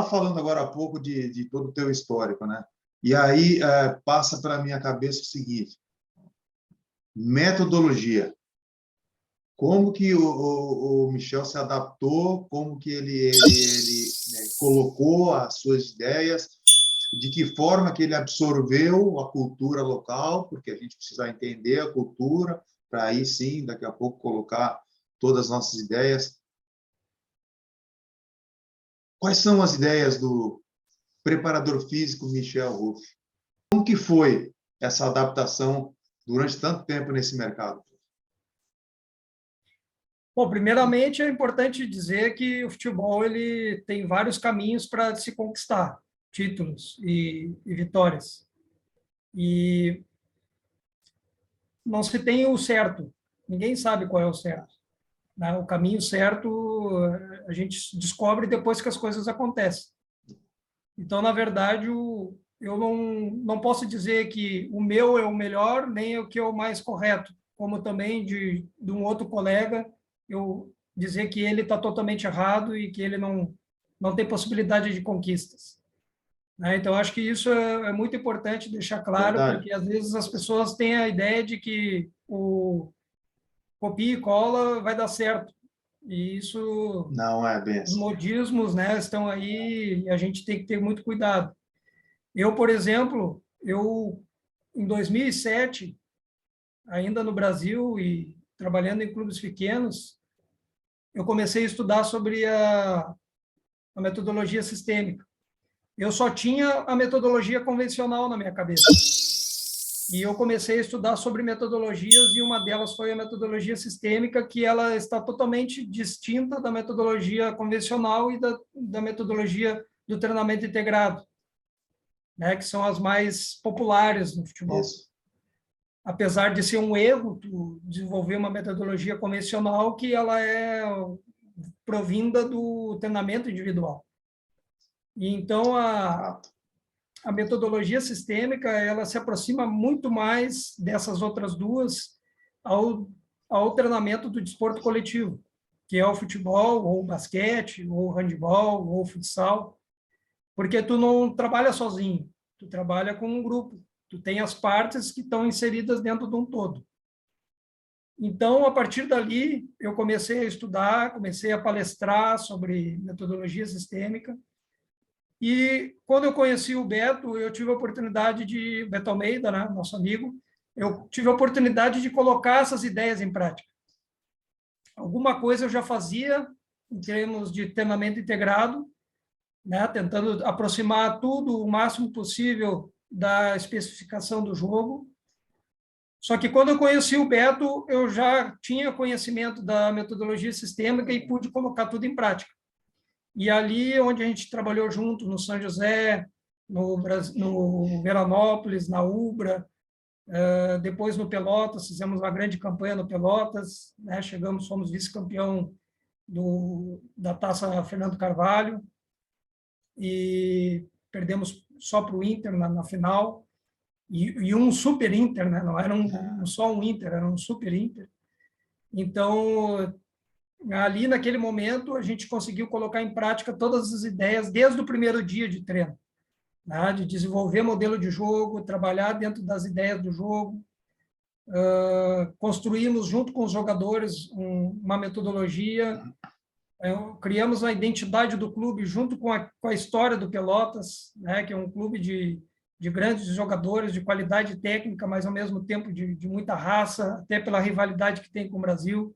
estava falando agora há pouco de todo o teu histórico, né? E aí passa pela minha cabeça o seguinte: metodologia. Como que o Michel se adaptou, como que ele né, colocou as suas ideias, de que forma que ele absorveu a cultura local, porque a gente precisa entender a cultura, para aí sim, daqui a pouco, colocar todas as nossas ideias. Quais são as ideias do preparador físico Michel Ruff? Como que foi essa adaptação durante tanto tempo nesse mercado? Bom, primeiramente é importante dizer que o futebol ele tem vários caminhos para se conquistar títulos e vitórias. E não se tem o certo. Ninguém sabe qual é o certo, né? O caminho certo a gente descobre depois que as coisas acontecem. Então, na verdade, eu não posso dizer que o meu é o melhor, nem o que é o mais correto, como também de um outro colega, eu dizer que ele está totalmente errado e que ele não tem possibilidade de conquistas, né? Então, acho que isso é muito importante deixar claro, Verdade. porque às vezes as pessoas têm a ideia de que o copia e cola vai dar certo. E isso, Não é bem os assim. modismos, né, estão aí e a gente tem que ter muito cuidado. Eu, por exemplo, em 2007, ainda no Brasil e trabalhando em clubes pequenos, eu comecei a estudar sobre a metodologia sistêmica. Eu só tinha a metodologia convencional na minha cabeça. E eu comecei a estudar sobre metodologias e uma delas foi a metodologia sistêmica, que ela está totalmente distinta da metodologia convencional e da metodologia do treinamento integrado, né, que são as mais populares no futebol. Isso. Apesar de ser um erro tu desenvolver uma metodologia convencional que ela é provinda do treinamento individual. E então a metodologia sistêmica ela se aproxima muito mais dessas outras duas ao treinamento do desporto coletivo, que é o futebol, ou o basquete, ou o handebol, ou o futsal, porque tu não trabalha sozinho, tu trabalha com um grupo, tu tem as partes que estão inseridas dentro de um todo. Então, a partir dali, eu comecei a estudar, comecei a palestrar sobre metodologia sistêmica. E quando eu conheci o Beto, eu tive a oportunidade Beto Almeida, né, nosso amigo, eu tive a oportunidade de colocar essas ideias em prática. Alguma coisa eu já fazia em termos de treinamento integrado, né, tentando aproximar tudo o máximo possível da especificação do jogo. Só que quando eu conheci o Beto, eu já tinha conhecimento da metodologia sistêmica e pude colocar tudo em prática. E ali onde a gente trabalhou junto, no São José, no Veranópolis, na Ubra, depois no Pelotas, fizemos uma grande campanha no Pelotas, né? Fomos vice-campeão da Taça Fernando Carvalho e perdemos só para o Inter na final, e um super Inter, né? Não era só um Inter, era um super Inter. Então, ali naquele momento, a gente conseguiu colocar em prática todas as ideias desde o primeiro dia de treino, né? De desenvolver modelo de jogo, trabalhar dentro das ideias do jogo, construímos junto com os jogadores uma metodologia, criamos a identidade do clube junto com a história do Pelotas, né? Que é um clube de grandes jogadores, de qualidade técnica, mas ao mesmo tempo de muita raça, até pela rivalidade que tem com o Brasil.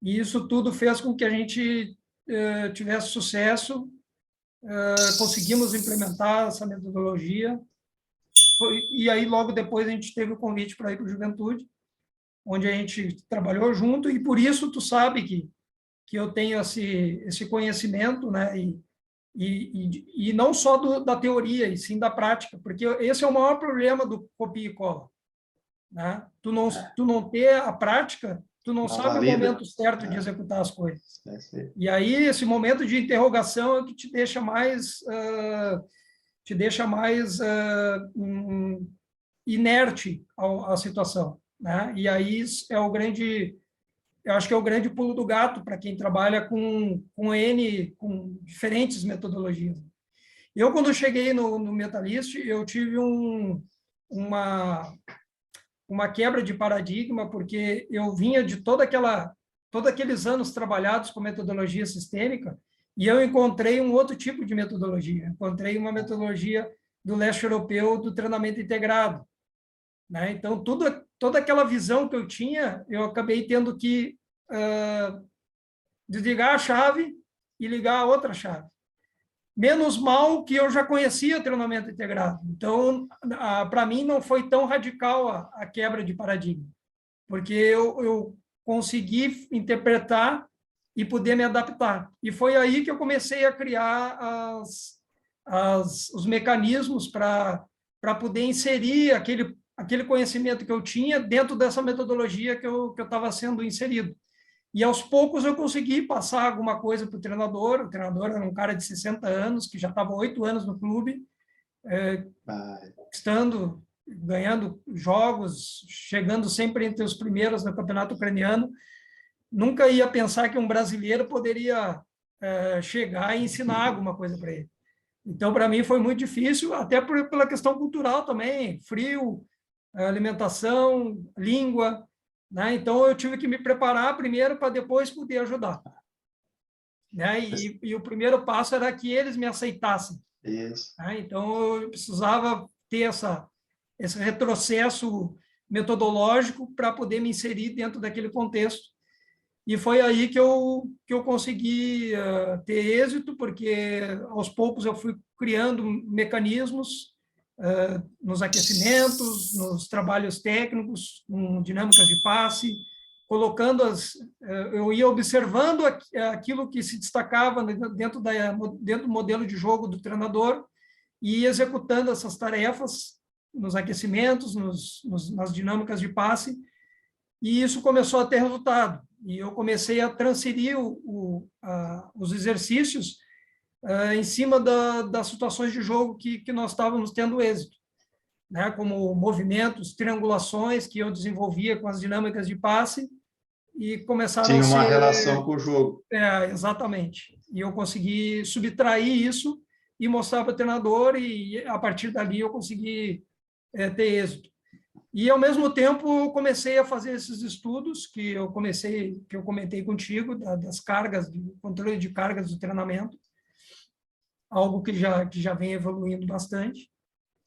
E isso tudo fez com que a gente tivesse sucesso, conseguimos implementar essa metodologia. E aí, logo depois, a gente teve o convite para ir para o Juventude, onde a gente trabalhou junto, e por isso tu sabe que eu tenho esse conhecimento, né? E não só da teoria, e sim da prática, porque esse é o maior problema do copia e cola, né? Tu não ter a prática, tu não Não sabe o valida. momento certo de executar as coisas. É. E aí esse momento de interrogação é o que te deixa mais inerte à situação, né? E aí é eu acho que é o grande pulo do gato para quem trabalha com diferentes metodologias. Eu, quando cheguei no Metalist, eu tive uma quebra de paradigma, porque eu vinha de todos aqueles anos trabalhados com metodologia sistêmica, e eu encontrei um outro tipo de metodologia. Encontrei uma metodologia do leste europeu do treinamento integrado, né? Então, toda aquela visão que eu tinha, eu acabei tendo que desligar a chave e ligar a outra chave. Menos mal que eu já conhecia treinamento integrado. Então, para mim, não foi tão radical a quebra de paradigma, porque eu consegui interpretar e poder me adaptar. E foi aí que eu comecei a criar os mecanismos para poder inserir aquele conhecimento que eu tinha dentro dessa metodologia que eu estava sendo inserido. E aos poucos eu consegui passar alguma coisa para o treinador. O treinador era um cara de 60 anos, que já estava 8 anos no clube, ganhando jogos, chegando sempre entre os primeiros no campeonato ucraniano. Nunca ia pensar que um brasileiro poderia chegar e ensinar alguma coisa para ele. Então, para mim, foi muito difícil, até pela questão cultural também, frio, alimentação, língua, né? Então, eu tive que me preparar primeiro para depois poder ajudar. Né? E o primeiro passo era que eles me aceitassem. Isso. Né? Então, eu precisava ter esse retrocesso metodológico para poder me inserir dentro daquele contexto. E foi aí que eu consegui ter êxito, porque aos poucos eu fui criando mecanismos nos aquecimentos, nos trabalhos técnicos, com dinâmicas de passe, colocando eu ia observando aquilo que se destacava dentro do modelo de jogo do treinador e ia executando essas tarefas nos aquecimentos, nas dinâmicas de passe, e isso começou a ter resultado. E eu comecei a transferir os exercícios em cima das situações de jogo que nós estávamos tendo êxito, né? Como movimentos, triangulações que eu desenvolvia com as dinâmicas de passe e começaram Tinha a uma ser... relação com o jogo. Exatamente. E eu consegui subtrair isso e mostrar para o treinador, e a partir dali eu consegui ter êxito. E, ao mesmo tempo, comecei a fazer esses estudos que eu comentei contigo, das cargas, do controle de cargas do treinamento, algo que já vem evoluindo bastante,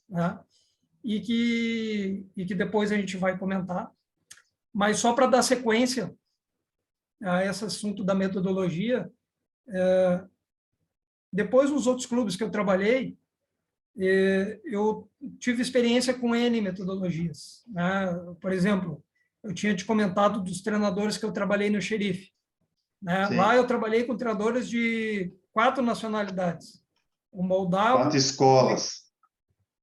né? E que depois a gente vai comentar. Mas só para dar sequência a esse assunto da metodologia, depois nos outros clubes que eu trabalhei, eu tive experiência com N metodologias, né? Por exemplo, eu tinha te comentado dos treinadores que eu trabalhei no Xerife, né? Lá eu trabalhei com treinadores de 4 nacionalidades. O moldavo... 4 escolas.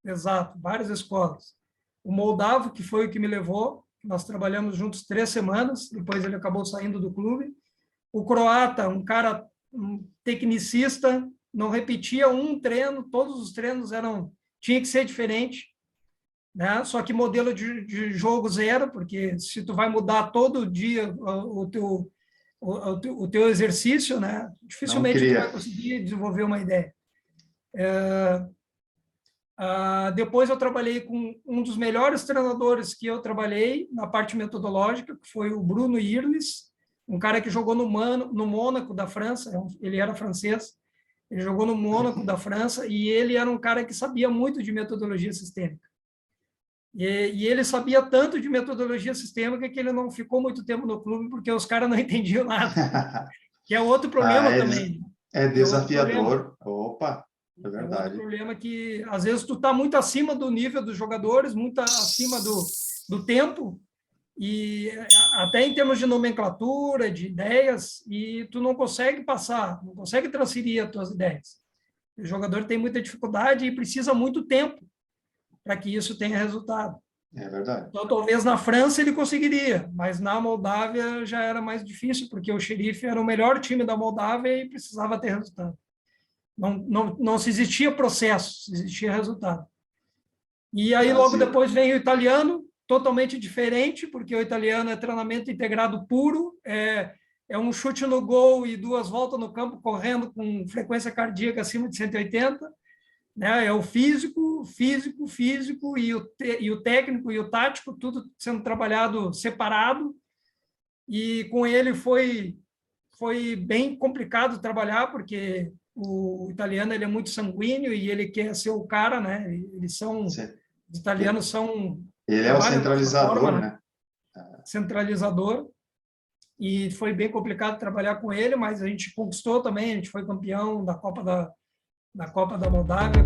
Exato, várias escolas. O moldavo, que foi o que me levou, nós trabalhamos juntos 3 semanas, depois ele acabou saindo do clube. O croata, um tecnicista, não repetia um treino, todos os treinos tinha que ser diferente, né? Só que modelo de jogo zero, porque se tu vai mudar todo dia o teu exercício, né? Dificilmente tu vai conseguir desenvolver uma ideia. Depois eu trabalhei com um dos melhores treinadores que eu trabalhei na parte metodológica, que foi o Bruno Irles, um cara que jogou no Mônaco da França, ele era francês, ele jogou no Mônaco da França, e ele era um cara que sabia muito de metodologia sistêmica. E ele sabia tanto de metodologia sistêmica que ele não ficou muito tempo no clube, porque os caras não entendiam nada. Que é outro problema também. É desafiador. Opa, é verdade. É outro problema que, às vezes, tu está muito acima do nível dos jogadores, muito acima do tempo, e até em termos de nomenclatura, de ideias, e tu não consegue passar, não consegue transferir as tuas ideias. O jogador tem muita dificuldade e precisa muito tempo para que isso tenha resultado. É verdade. Então, talvez na França ele conseguiria, mas na Moldávia já era mais difícil, porque o Xerife era o melhor time da Moldávia e precisava ter resultado. Não se existia processo, se existia resultado. E aí, logo depois, vem o italiano, totalmente diferente, porque o italiano é treinamento integrado puro, é um chute no gol e 2 voltas no campo correndo com frequência cardíaca acima de 180, né? É o físico e o técnico e o tático, tudo sendo trabalhado separado, e com ele foi bem complicado trabalhar, porque o italiano ele é muito sanguíneo e ele quer ser o cara, né? Sim. Os italianos são Ele é o trabalham dessa centralizador, forma, né? centralizador, e foi bem complicado trabalhar com ele, mas a gente conquistou também, a gente foi campeão da Copa da Moldávia,